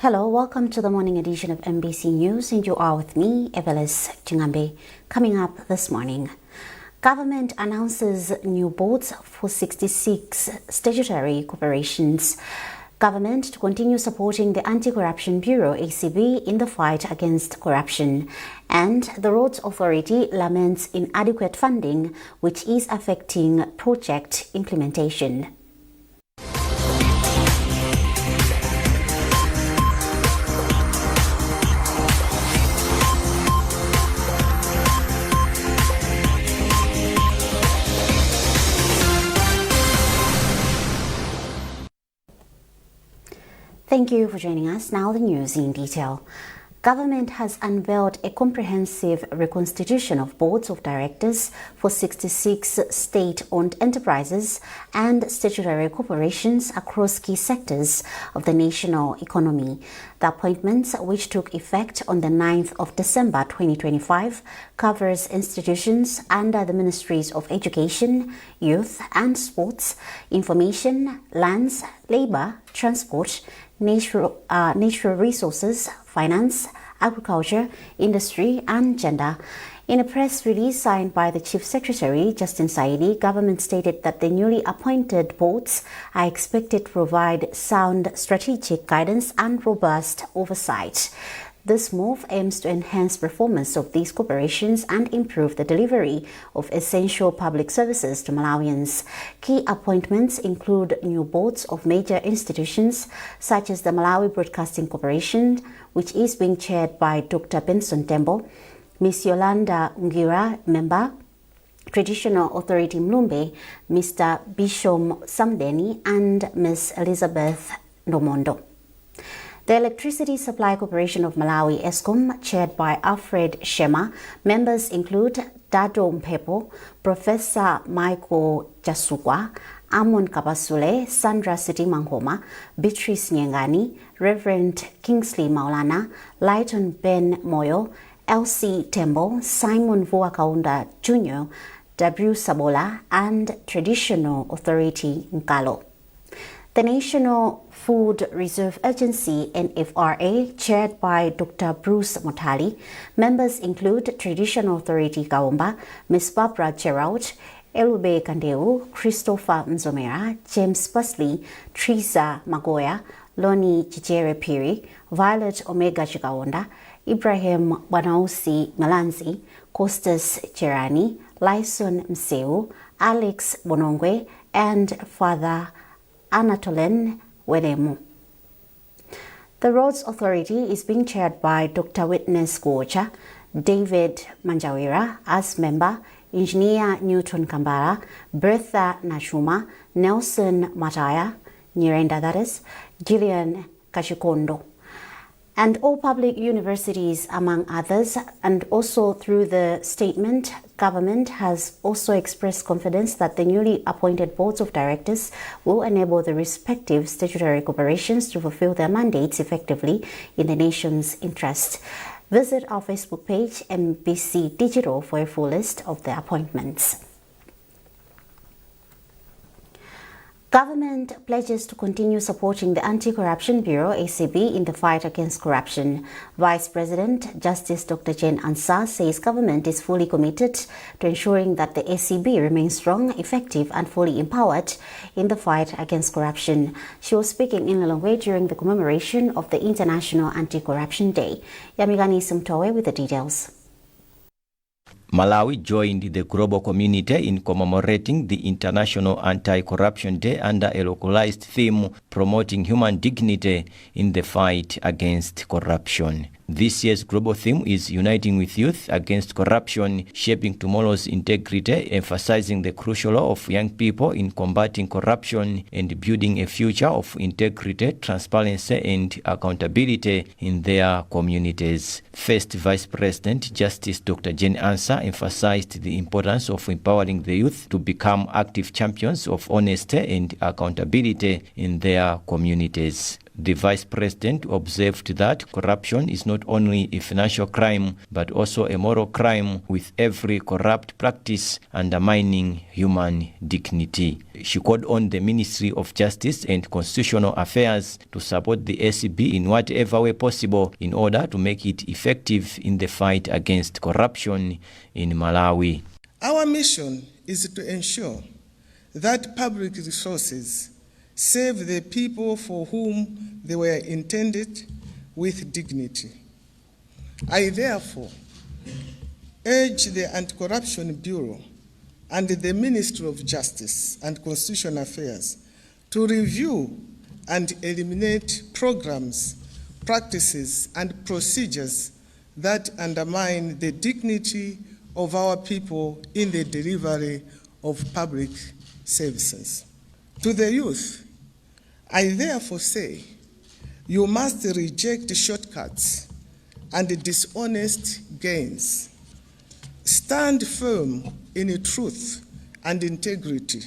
Hello, welcome to the morning edition of MBC News, and you are with me, Evelis Chingambe. Coming up this morning, government announces new boards for 66 statutory corporations. Government to continue supporting the Anti-Corruption Bureau (ACB) in the fight against corruption. And the Roads Authority laments inadequate funding, which is affecting project implementation. Thank you for joining us. Now the news in detail. Government has unveiled a comprehensive reconstitution of boards of directors for 66 state-owned enterprises and statutory corporations across key sectors of the national economy. The appointments, which took effect on the 9th of December 2025, covers institutions under the Ministries of Education, Youth and Sports, Information, Lands, Labour, Transport, Natural Resources, Finance, Agriculture, Industry and Gender. In a press release signed by the Chief Secretary, Justin Saidi, government stated that the newly appointed boards are expected to provide sound strategic guidance and robust oversight. This move aims to enhance performance of these corporations and improve the delivery of essential public services to Malawians. Key appointments include new boards of major institutions such as the Malawi Broadcasting Corporation, which is being chaired by Dr. Benson Tembo, Ms. Yolanda Ngira, member, Traditional Authority Mlumbe, Mr. Bishom Samdeni, and Ms. Elizabeth Nomondo. The Electricity Supply Corporation of Malawi, ESCOM, chaired by Alfred Shema. Members include Dado Mpepo, Professor Michael Jasukwa, Amon Kabasule, Sandra Siti Manghoma, Beatrice Nyengani, Reverend Kingsley Maulana, Lighton Ben Moyo, Elsie Tembo, Simon Vuakaunda Jr., W. Sabola, and Traditional Authority Nkalo. The National Food Reserve Agency, NFRA, chaired by Dr. Bruce Motali. Members include Traditional Authority Kaumba, Ms. Barbara Gerald, Elube Kandeu, Christopher Mzomera, James Busley, Teresa Magoya, Loni Jijere Piri, Violet Omega Chikaonda, Ibrahim Banausi Malanzi, Costas Gerani, Lyson Mseu, Alex Bonongwe, and Father Anatolen Wedemu. The Roads Authority is being chaired by Dr. Witness Gocha, David Manjawira as member, Engineer Newton Kambara, Bertha Nachuma, Nelson Mataya, Nyirenda that is, Gillian Kachikondo, and all public universities, among others. And also through the statement, government has also expressed confidence that the newly appointed boards of directors will enable the respective statutory corporations to fulfill their mandates effectively in the nation's interest. Visit our Facebook page, MBC Digital, for a full list of the appointments. Government pledges to continue supporting the Anti-Corruption Bureau (ACB) in the fight against corruption. Vice President Justice Dr. Jane Ansah says government is fully committed to ensuring that the ACB remains strong, effective and fully empowered in the fight against corruption. She was speaking in Lero during the commemoration of the International Anti-Corruption Day. Yamigani Sumtowe with the details. Malawi joined the global community in commemorating the International Anti-Corruption Day under a localized theme promoting human dignity in the fight against corruption. This year's global theme is Uniting with Youth Against Corruption, Shaping Tomorrow's Integrity, emphasizing the crucial role of young people in combating corruption and building a future of integrity, transparency and accountability in their communities. First Vice President Justice Dr. Jane Ansah emphasized the importance of empowering the youth to become active champions of honesty and accountability in their communities. The Vice President observed that corruption is not only a financial crime, but also a moral crime, with every corrupt practice undermining human dignity. She called on the Ministry of Justice and Constitutional Affairs to support the SCB in whatever way possible in order to make it effective in the fight against corruption in Malawi. Our mission is to ensure that public resources serve the people for whom they were intended with dignity. I therefore urge the Anti-Corruption Bureau and the Ministry of Justice and Constitutional Affairs to review and eliminate programs, practices, and procedures that undermine the dignity of our people in the delivery of public services. To the youth, I therefore say, you must reject shortcuts and dishonest gains. Stand firm in truth and integrity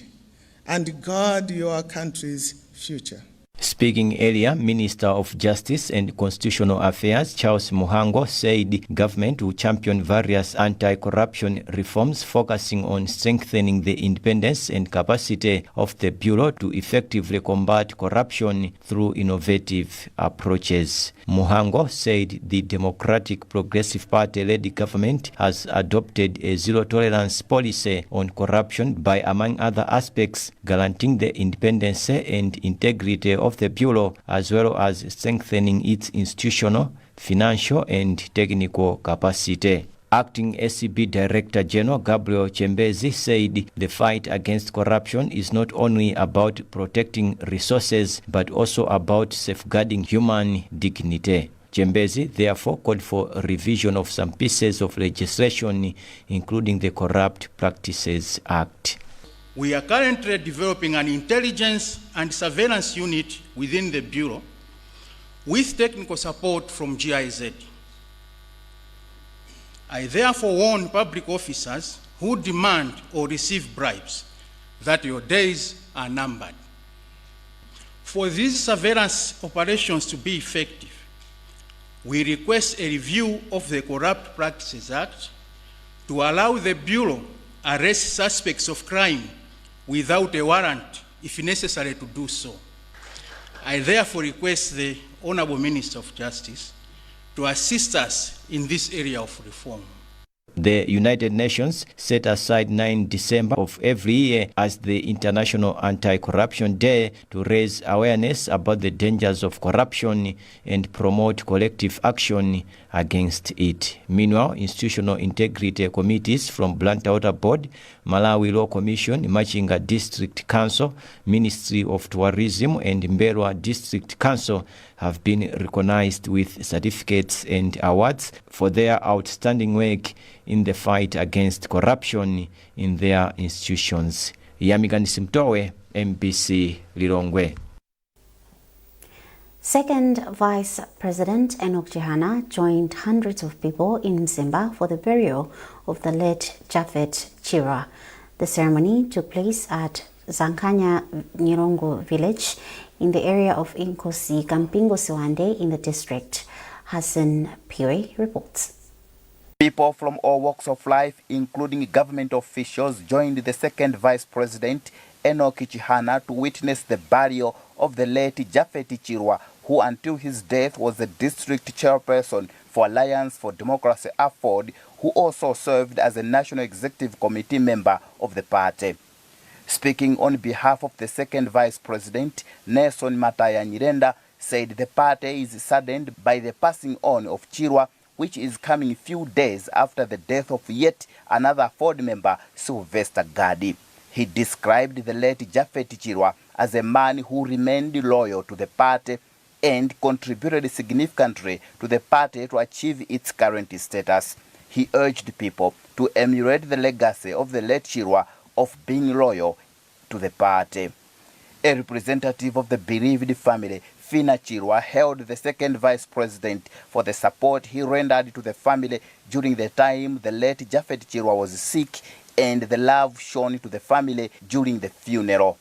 and guard your country's future. Speaking earlier, Minister of Justice and Constitutional Affairs Charles Muhango said government will champion various anti-corruption reforms focusing on strengthening the independence and capacity of the Bureau to effectively combat corruption through innovative approaches. Muhango said the Democratic Progressive Party-led government has adopted a zero-tolerance policy on corruption by, among other aspects, guaranteeing the independence and integrity of the Bureau, as well as strengthening its institutional, financial, and technical capacity. Acting SCB Director General Gabriel Chembezi said the fight against corruption is not only about protecting resources, but also about safeguarding human dignity. Chembezi therefore called for a revision of some pieces of legislation, including the Corrupt Practices Act. We are currently developing an intelligence and surveillance unit within the Bureau with technical support from GIZ. I therefore warn public officers who demand or receive bribes that your days are numbered. For these surveillance operations to be effective, we request a review of the Corrupt Practices Act to allow the Bureau arrest suspects of crime without a warrant, if necessary to do so. I therefore request the Honorable Minister of Justice to assist us in this area of reform. The United Nations set aside 9 December of every year as the International Anti-Corruption Day to raise awareness about the dangers of corruption and promote collective action against it. Meanwhile, institutional integrity committees from Blantyre Board, Malawi Law Commission, Machinga District Council, Ministry of Tourism, and Mberwa District Council have been recognized with certificates and awards for their outstanding work in the fight against corruption in their institutions. Yamigani Simtowe, MBC Lilongwe. Second Vice President Enoch Chihana joined hundreds of people in Mzimba for the burial of the late Jafet Chiwa. The ceremony took place at Zankanya Nyirongo village in the area of Inkosi Kampingo Siwande in the district. Hassan Piwe reports. People from all walks of life, including government officials, joined the second Vice President Enoch Chihana to witness the burial of the late Jafet Chiwa, who until his death was the district chairperson for Alliance for Democracy AFOD, who also served as a National Executive Committee member of the party. Speaking on behalf of the second Vice President, Nelson Mataya Nyirenda said the party is saddened by the passing on of Chiwa, which is coming few days after the death of yet another AFOD member, Sylvester Gadi. He described the late Jafet Chiwa as a man who remained loyal to the party and contributed significantly to the party to achieve its current status. He urged people to emulate the legacy of the late Chiwa of being loyal to the party. A representative of the bereaved family, Fina Chiwa, hailed the second Vice President for the support he rendered to the family during the time the late Jafet Chiwa was sick and the love shown to the family during the funeral.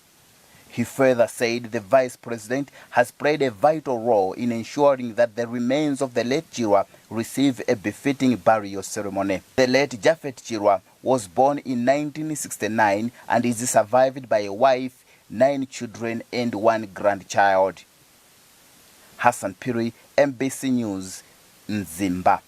He further said the Vice President has played a vital role in ensuring that the remains of the late Chiwa receive a befitting burial ceremony. The late Jafet Chiwa was born in 1969 and is survived by a wife, 9 children and 1 grandchild. Hassan Piri, MBC News, Nzimba.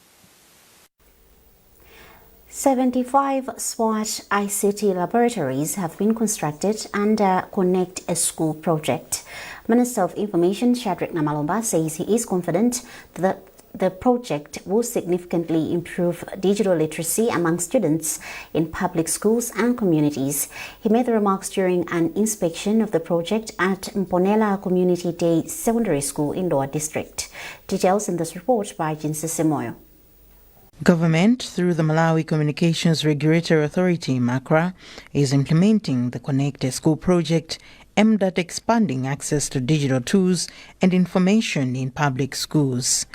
75 smart ICT laboratories have been constructed under Connect a School project. Minister of Information Shadrack Namalomba says he is confident that the project will significantly improve digital literacy among students in public schools and communities. He made the remarks during an inspection of the project at Mponela Community Day Secondary School in Lower District. Details in this report by Jinsisi Moyo. Government, through the Malawi Communications Regulatory Authority, MACRA, is implementing the Connect a School project aimed at expanding access to digital tools and information in public schools.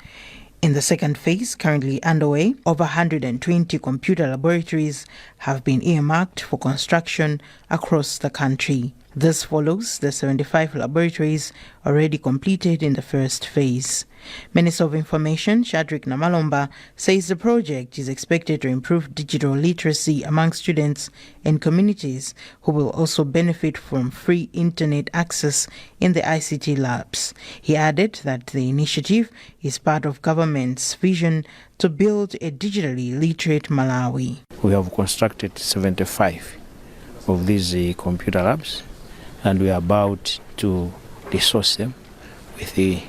In the second phase, currently underway, over 120 computer laboratories have been earmarked for construction across the country. This follows the 75 laboratories already completed in the first phase. Minister of Information Shadrack Namalomba says the project is expected to improve digital literacy among students and communities who will also benefit from free internet access in the ICT labs. He added that the initiative is part of government's vision to build a digitally literate Malawi. We have constructed 75 of these computer labs, and we are about to resource them with the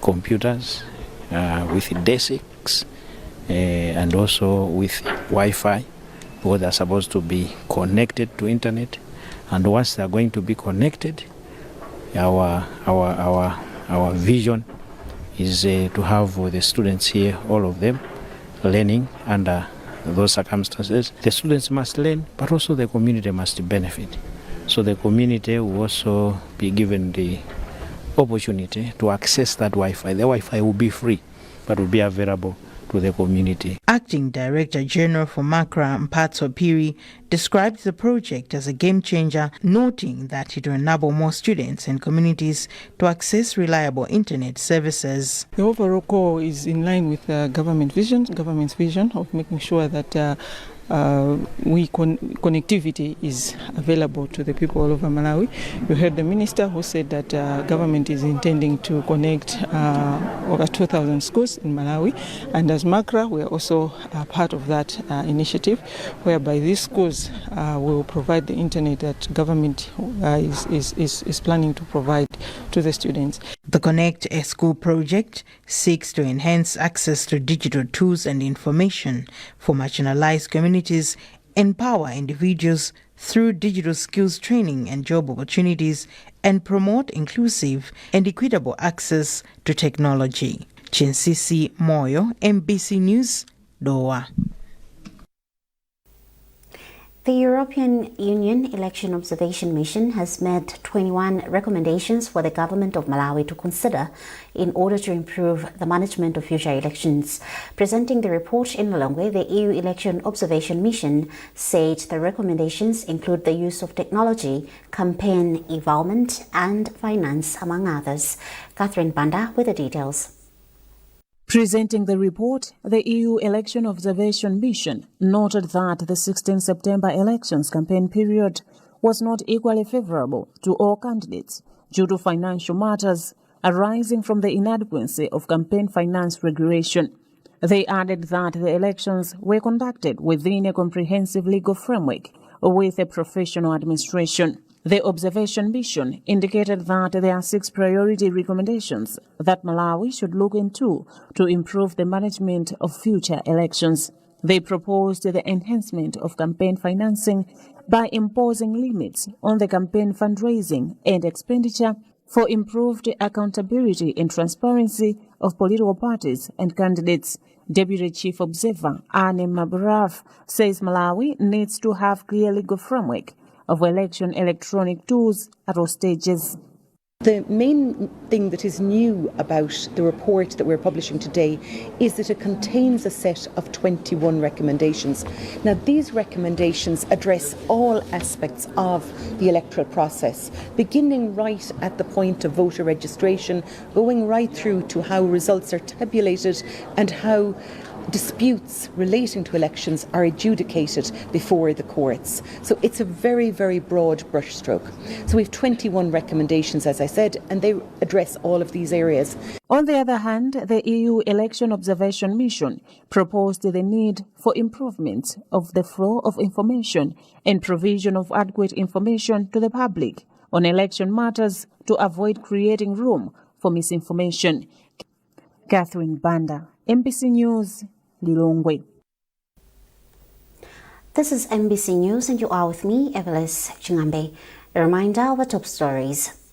computers, with the desks, and also with Wi-Fi, where they're supposed to be connected to internet. And once they're going to be connected, our vision is to have the students here, all of them, learning under those circumstances. The students must learn, but also the community must benefit. So the community will also be given the opportunity to access that Wi-Fi. The Wi-Fi will be free, but will be available to the community. Acting Director General for MACRA, Mphatso Piri, described the project as a game changer, noting that it will enable more students and communities to access reliable internet services. The overall goal is in line with the government's vision of making sure that connectivity is available to the people all over Malawi. You heard the minister who said that government is intending to connect over 2,000 schools in Malawi, and as MACRA we are also part of that initiative, whereby these schools will provide the internet that government is planning to provide to the students. The Connect a School project seeks to enhance access to digital tools and information for marginalized communities, empower individuals through digital skills training and job opportunities, and promote inclusive and equitable access to technology. Jinsisi Moyo, MBC News, Doha. The European Union Election Observation Mission has made 21 recommendations for the government of Malawi to consider in order to improve the management of future elections. Presenting the report in Lilongwe, the EU Election Observation Mission said the recommendations include the use of technology, campaign involvement and finance, among others. Catherine Banda with the details. Presenting the report, the EU Election Observation Mission noted that the 16 September elections campaign period was not equally favorable to all candidates due to financial matters arising from the inadequacy of campaign finance regulation. They added that the elections were conducted within a comprehensive legal framework with a professional administration. The observation mission indicated that there are 6 priority recommendations that Malawi should look into to improve the management of future elections. They proposed the enhancement of campaign financing by imposing limits on the campaign fundraising and expenditure for improved accountability and transparency of political parties and candidates. Deputy Chief Observer Anne Mabraf says Malawi needs to have clear legal framework of election electronic tools at all stages. The main thing that is new about the report that we're publishing today is that it contains a set of 21 recommendations. Now, these recommendations address all aspects of the electoral process, beginning right at the point of voter registration, going right through to how results are tabulated and how disputes relating to elections are adjudicated before the courts. So it's a very, very broad brushstroke. So we have 21 recommendations, as I said, and they address all of these areas. On the other hand, the EU Election Observation Mission proposed the need for improvement of the flow of information and provision of adequate information to the public on election matters to avoid creating room for misinformation. Catherine Banda, MBC News, Lilongwe. This is MBC News and you are with me, Evelis Chingambe. A reminder of the top stories.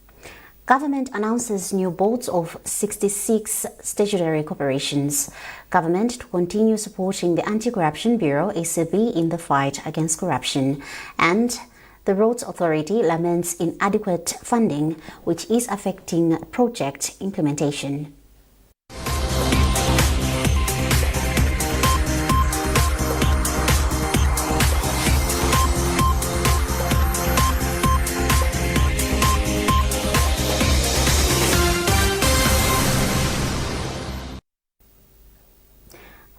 Government announces new boards of 66 statutory corporations. Government to continue supporting the Anti-Corruption Bureau, ACB, in the fight against corruption. And the Roads Authority laments inadequate funding, which is affecting project implementation.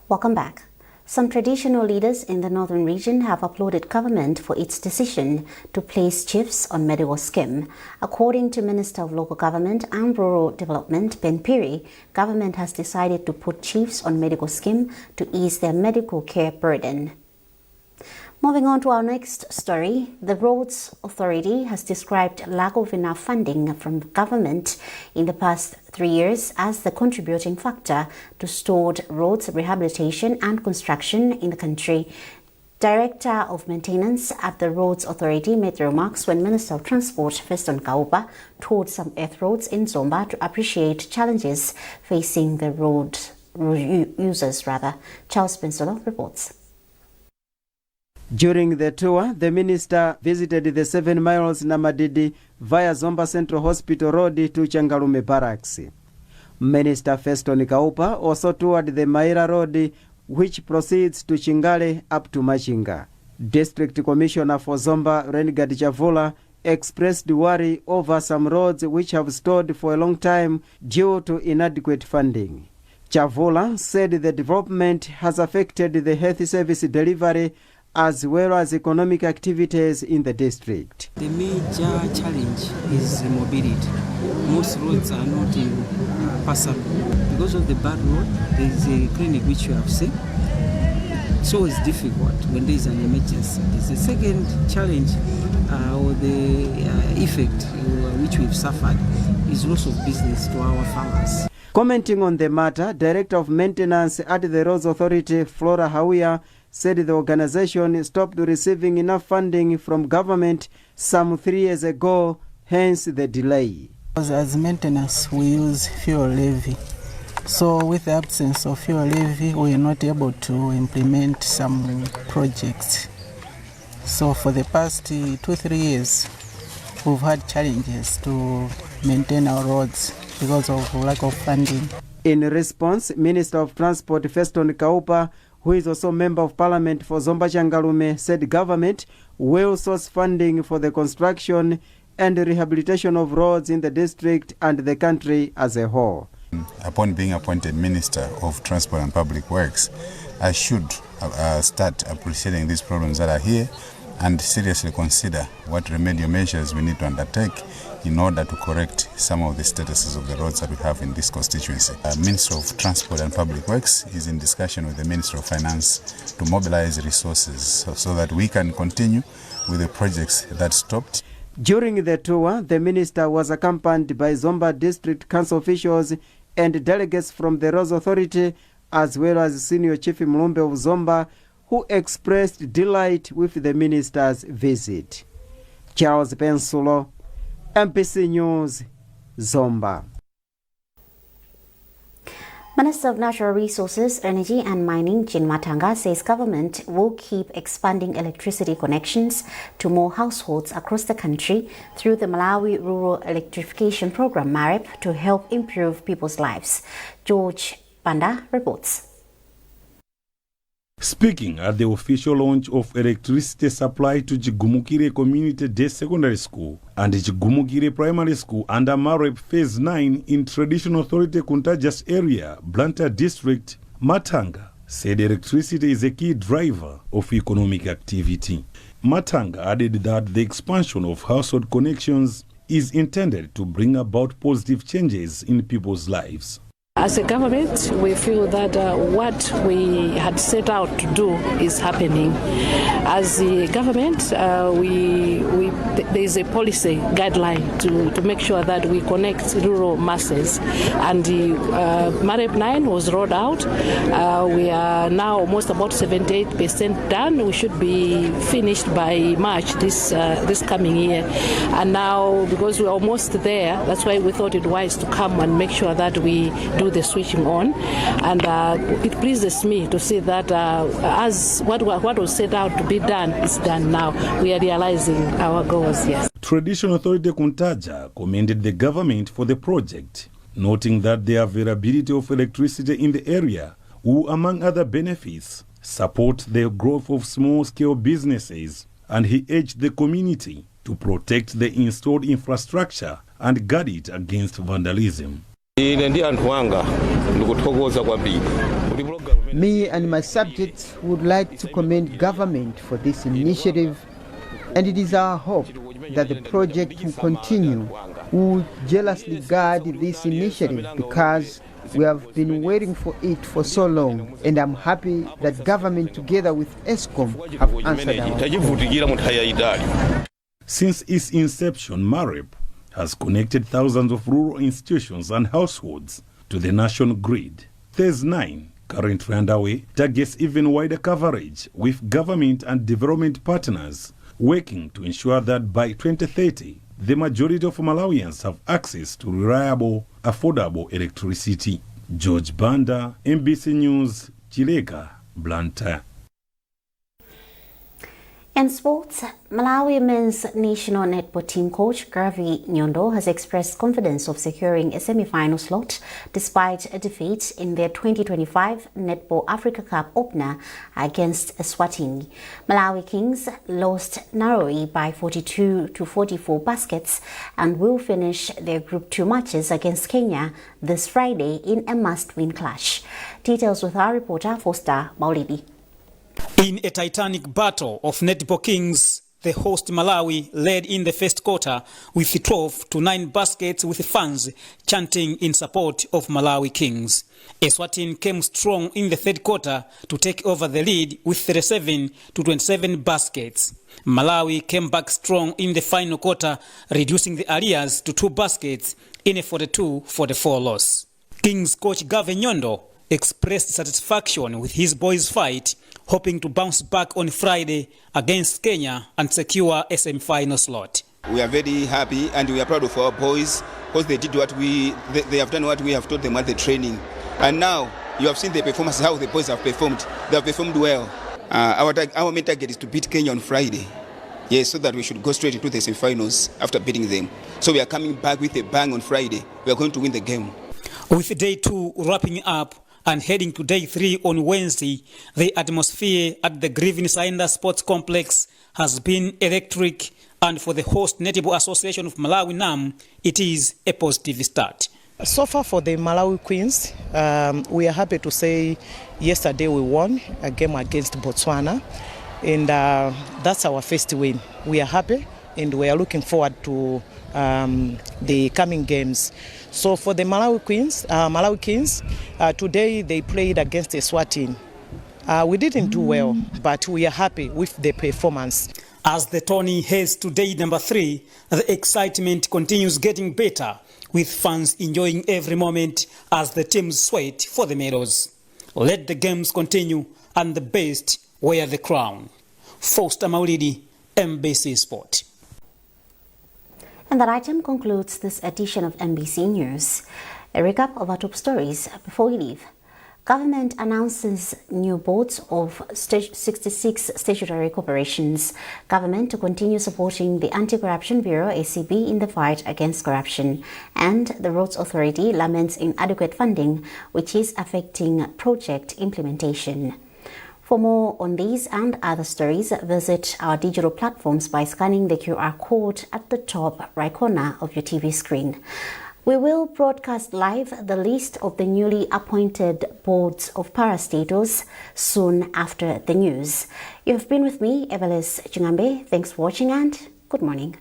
Welcome back. Some traditional leaders in the northern region have applauded government for its decision to place chiefs on medical scheme. According to Minister of Local Government and Rural Development, Ben Piri, government has decided to put chiefs on medical scheme to ease their medical care burden. Moving on to our next story, the Roads Authority has described lack of enough funding from government in the past 3 years as the contributing factor to stalled roads rehabilitation and construction in the country. Director of Maintenance at the Roads Authority made the remarks when Minister of Transport Feston Kaupa toured some earth roads in Zomwe to appreciate challenges facing the road users. Charles Pensolo reports. During the tour, the minister visited the 7 miles Namadidi via Zomba Central Hospital Road to Changalume Barracks. Minister Feston Kaupa also toured the Maira Road, which proceeds to Chingale up to Machinga. District Commissioner for Zomba, Renegade Chavula, expressed worry over some roads which have stalled for a long time due to inadequate funding. Chavula said the development has affected the health service delivery as well as economic activities in the district. The major challenge is mobility. Most roads are not passable. Because of the bad road, there is a clinic which you have seen. So it's difficult when there is an emergency. The second challenge or the effect which we've suffered is loss of business to our farmers. Commenting on the matter, Director of Maintenance at the Roads Authority, Flora Hawia, said the organization stopped receiving enough funding from government some 3 years ago, hence the delay. As maintenance, we use fuel levy. So with the absence of fuel levy, we are not able to implement some projects. So for the past 2-3 years, we've had challenges to maintain our roads because of lack of funding. In response, Minister of Transport Feston Kaupa, who is also Member of Parliament for Zomba Changalume, said government will source funding for the construction and rehabilitation of roads in the district and the country as a whole. Upon being appointed Minister of Transport and Public Works, I should start appreciating these problems that are here and seriously consider what remedial measures we need to undertake in order to correct some of the statuses of the roads that we have in this constituency. Minister of Transport and Public Works is in discussion with the Minister of Finance to mobilize resources so that we can continue with the projects that stopped. During the tour, the minister was accompanied by Zomba District Council officials and delegates from the Roads Authority, as well as Senior Chief Mlumbe of Zomba, who expressed delight with the minister's visit. Charles Pensulo, MPC News, Zomba. Minister of Natural Resources, Energy and Mining, Jin Matanga, says government will keep expanding electricity connections to more households across the country through the Malawi Rural Electrification Program, MAREP, to help improve people's lives. George Panda reports. Speaking at the official launch of electricity supply to Chigumukire Community Day Secondary School and Chigumukire Primary School under MAREP Phase 9 in Traditional Authority Kuntajas area, Blantyre District, Matanga said electricity is a key driver of economic activity. Matanga added that the expansion of household connections is intended to bring about positive changes in people's lives. As a government, we feel that what we had set out to do is happening. As a government, there is a policy guideline to make sure that we connect rural masses. And MAREP 9 was rolled out. We are now almost about 78% done. We should be finished by March this coming year. And now, because we're almost there, that's why we thought it wise to come and make sure that we do the switching on, and it pleases me to see that as what was set out to be done is done now. We are realizing our goals, yes. Traditional Authority Kuntaja commended the government for the project, noting that the availability of electricity in the area will, among other benefits, support the growth of small-scale businesses, and he urged the community to protect the installed infrastructure and guard it against vandalism. Me and my subjects would like to commend government for this initiative, and it is our hope that the project will continue. We will jealously guard this initiative because we have been waiting for it for so long, and I'm happy that government together with ESCOM have answered our call. Since its inception, MAREP has connected thousands of rural institutions and households to the national grid. Phase 9, currently underway, targets even wider coverage, with government and development partners working to ensure that by 2030, the majority of Malawians have access to reliable, affordable electricity. George Banda, MBC News, Chilega, Blantyre. In sports, Malawi men's national netball team coach Gravi Nyondo has expressed confidence of securing a semi-final slot despite a defeat in their 2025 Netball Africa Cup opener against Eswatini. Malawi Kings lost narrowly by 42 to 44 baskets and will finish their Group 2 matches against Kenya this Friday in a must-win clash. Details with our reporter Foster Maulidi. In a titanic battle of netball kings, the host Malawi led in the first quarter with 12 to 9 baskets, with fans chanting in support of Malawi Kings. Eswatini came strong in the third quarter to take over the lead with 37 to 27 baskets. Malawi came back strong in the final quarter, reducing the arrears to 2 baskets in a 42-44 loss. Kings coach Gravi Nyondo expressed satisfaction with his boys' fight, hoping to bounce back on Friday against Kenya and secure a semi-final slot. We are very happy and we are proud of our boys because they did they have done what we have told them at the training. And now you have seen the performance, how the boys have performed. They have performed well. Our main target is to beat Kenya on Friday. Yes, so that we should go straight into the semi-finals after beating them. So we are coming back with a bang on Friday. We are going to win the game. With day 2 wrapping up and heading to day 3 on Wednesday, the atmosphere at the Grievin Saenda Sports Complex has been electric, and for the host Netball Association of Malawi NAM, it is a positive start. So far for the Malawi Queens, we are happy to say yesterday we won a game against Botswana, and that's our first win. We are happy and we are looking forward to the coming games. So for the Malawi Kings, today they played against Eswatini. We didn't do well, but we are happy with the performance. As the tourney heads to day number 3, the excitement continues getting better, with fans enjoying every moment as the teams sweat for the medals. Let the games continue and the best wear the crown. Foster Maulidi, MBC Sport. And that item concludes this edition of MBC News. A recap of our top stories before we leave. Government announces new boards of 66 statutory corporations. Government to continue supporting the Anti-Corruption Bureau (ACB) in the fight against corruption. And the Roads Authority laments inadequate funding, which is affecting project implementation. For more on these and other stories, visit our digital platforms by scanning the QR code at the top right corner of your TV screen. We will broadcast live the list of the newly appointed boards of parastatals soon after the news. You have been with me, Evelis Chingambe. Thanks for watching and good morning.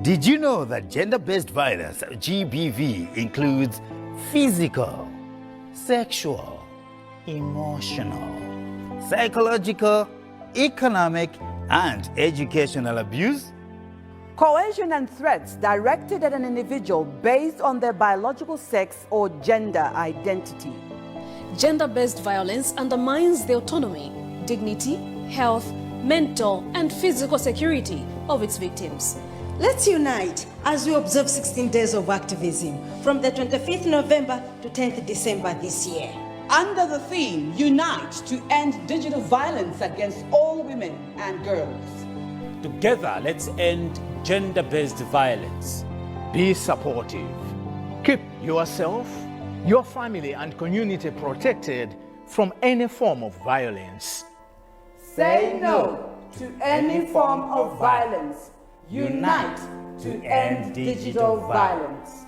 Did you know that gender-based violence, GBV, includes physical, sexual, emotional, psychological, economic, and educational abuse? Coercion and threats directed at an individual based on their biological sex or gender identity. Gender-based violence undermines the autonomy, dignity, health, mental, and physical security of its victims. Let's unite as we observe 16 days of activism from the 25th November to 10th December this year. Under the theme, Unite to End Digital Violence Against All Women and Girls. Together, let's end gender-based violence. Be supportive. Keep yourself, your family, and community protected from any form of violence. Say no to any form of violence. Unite to end digital violence.